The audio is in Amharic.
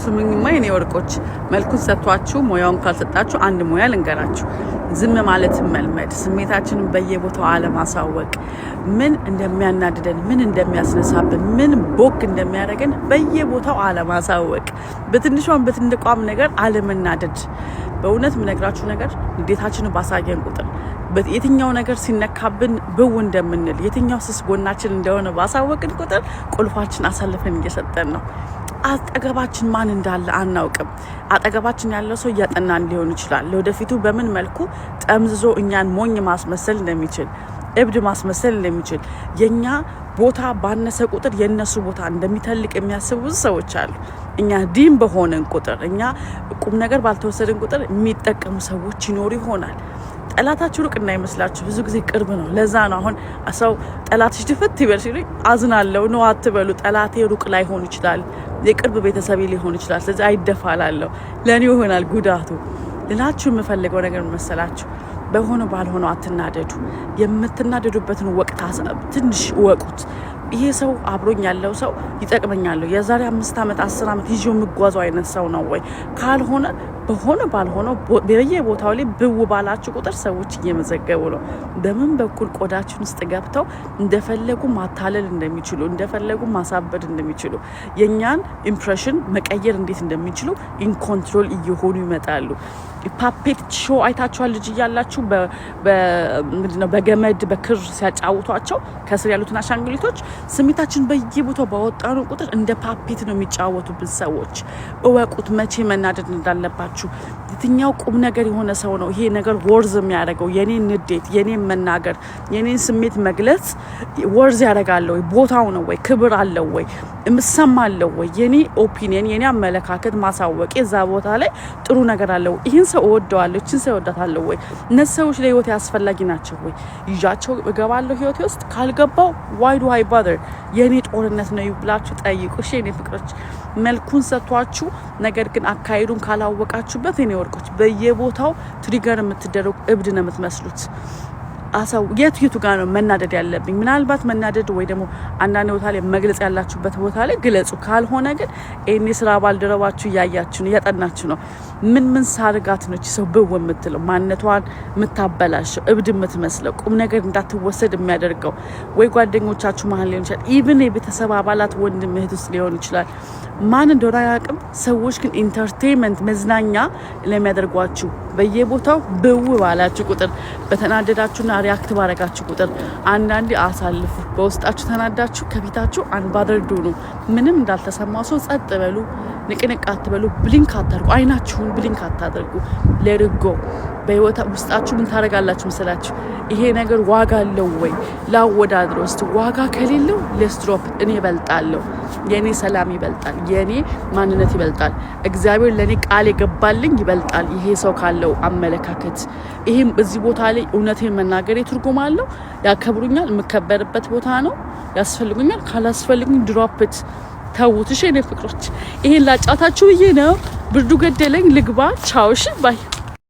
ስሙኝማ የኔ ወርቆች መልኩን ሰጥቷችሁ ሞያውን ካልሰጣችሁ አንድ ሞያ ልንገራችሁ ዝም ማለት መልመድ ስሜታችንን በየቦታው አለማሳወቅ ምን እንደሚያናድደን ምን እንደሚያስነሳብን ምን ቦክ እንደሚያደርገን በየቦታው አለማሳወቅ በትንሿም በትንቋም ነገር አለመናደድ በእውነት ምነግራችሁ ነገር ንዴታችንን ባሳየን ቁጥር የትኛው ነገር ሲነካብን ብው እንደምንል የትኛው ስስ ጎናችን እንደሆነ ባሳወቅን ቁጥር ቁልፋችን አሳልፈን እየሰጠን ነው አጠገባችን ማን እንዳለ አናውቅም አጠገባችን ያለው ሰው ያጠናን ሊሆን ይችላል ለወደፊቱ በምን መልኩ ጠምዝዞ እኛን ሞኝ ማስመሰል እንደሚችል እብድ ማስመሰል እንደሚችል የኛ ቦታ ባነሰ ቁጥር የነሱ ቦታ እንደሚተልቅ የሚያስቡ ሰዎች አሉ እኛ ዲም በሆነን ቁጥር እኛ ቁም ነገር ባልተወሰደን ቁጥር የሚጠቀሙ ሰዎች ይኖሩ ይሆናል ጠላታችሁ ሩቅ እንዳይመስላችሁ ብዙ ጊዜ ቅርብ ነው ለዛ ነው አሁን ሰው ጠላትሽ ድፍት ይበል ሲሉኝ አዝናለሁ ነው አትበሉ ጠላቴ ሩቅ ላይ ሆን ይችላል የቅርብ ቤተሰብ ሊሆን ይችላል ስለዚህ አይደፋላለሁ ለኔ ይሆናል ጉዳቱ ልላችሁ የምፈልገው ነገር መሰላችሁ በሆነ ባልሆነው አትናደዱ የምትናደዱበትን ወቅት ትንሽ ወቁት ይሄ ሰው አብሮኝ ያለው ሰው ይጠቅመኛል የዛሬ 5 አመት 10 አመት ይዤው ምጓዙ አይነት ሰው ነው ወይ ካልሆነ በሆነ ባልሆነው በየቦታው ላይ ብው ባላችሁ ቁጥር ሰዎች እየመዘገቡ ነው በምን በኩል ቆዳችን ውስጥ ገብተው እንደፈለጉ ማታለል እንደሚችሉ እንደፈለጉ ማሳበድ እንደሚችሉ የኛን ኢምፕሬሽን መቀየር እንዴት እንደሚችሉ ኢን ኮንትሮል እየሆኑ ይመጣሉ ፓፔት ሾው አይታችኋል ልጅ ያላችሁ ምንድነው በገመድ በክር ሲያጫውቷቸው ከስር ያሉትን አሻንጉሊቶች ስሜታችን በየቦታው ባወጣኑ ቁጥር እንደ ፓፔት ነው የሚጫወቱብን ሰዎች እወቁት መቼ መናደድ እንዳለባችሁ የትኛው ቁም ነገር የሆነ ሰው ነው ይሄ ነገር ወርዝ የሚያደርገው የኔ ንዴት የኔ መናገር የኔ ስሜት መግለጽ ወርዝ ያደርጋል ወይ ቦታው ነው ወይ ክብር አለው ወይ እምሰማለው ወይ የኔ ኦፒኒየን የኔ አመለካከት ማሳወቅ የዛ ቦታ ላይ ጥሩ ነገር አለው ይሄን ሰው ወደዋለሁ እቺን ሰው ወዳታለሁ ወይ ነሰዎች ለህይወት ያስፈልጊ ናቸው ወይ ይጃቸው እገባለሁ ህይወት ውስጥ ካልገባው why do I bother የኔ ጦርነት ነው ይብላችሁ ጠይቁ እሺ የኔ ፍቅሮች መልኩን ሰጥቷችሁ ነገር ግን አካይዱን ካላወቃችሁበት የኔ ወርቆች በየቦታው ትሪገር የምትደረጉ እብድ ነው የምትመስሉት አሳው የቱ ጋር ነው መናደድ ያለብኝ ምናልባት መናደድ ወይ ደግሞ አንዳንድ ቦታ ላይ መግለጽ ያላችሁበት ቦታ ላይ ግለጹ ካልሆነ ግን እኔ ስራ ባልደረባችሁ ያያችሁ ነው ያጠናችሁ ነው ምን ሳርጋት ነው እቺ ሰው በው የምትለው ማንነቷን የምታበላሽው እብድ የምትመስለው ቁም ነገር እንዳትወሰድ የሚያደርገው ወይ ጓደኞቻችሁ መሀል ሊሆን ይችላል ኢቭን የቤተሰብ አባላት ወንድም እህት ውስጥ ሊሆን ይችላል ማን እንደሆነ ያቅም ሰዎች ግን ኢንተርቴይንመንት መዝናኛ ለሚያደርጓችሁ በየቦታው በው ባላችሁ ቁጥር በተናደዳችሁና ሪአክት ባረጋችሁ ቁጥር አንዳንዴ አሳልፉ በውስጣችሁ ተናዳችሁ ከፊታችሁ አንባደርዱ ነው ምንም እንዳልተሰማው ሰው ጸጥ በሉ ንቅንቅ አትበሉ ብሊንክ አታርጉ አይናችሁን ብሊንክ አታድርጉ ለርጎ በህይወት ውስጣችሁ ምን ታረጋላችሁ መሰላችሁ ይሄ ነገር ዋጋ አለው ወይ ላወዳድሮ እስቲ ዋጋ ከሌለው ሌትስ ድሮፕ እኔ ይበልጣለሁ የኔ ሰላም ይበልጣል የኔ ማንነት ይበልጣል እግዚአብሔር ለኔ ቃል የገባልኝ ይበልጣል ይሄ ሰው ካለው አመለካከት ይሄም በዚህ ቦታ ላይ እውነቴን መናገር ትርጉም አለው ያከብሩኛል የምከበርበት ቦታ ነው ያስፈልጉኛል ካላስፈልጉኝ ድሮፕ ኢት ተውት እሺ የኔ ፍቅሮች ይሄን ላጫታችሁ ይሄ ነው ብርዱ ገደለኝ ልግባ ቻው እሺ ባይ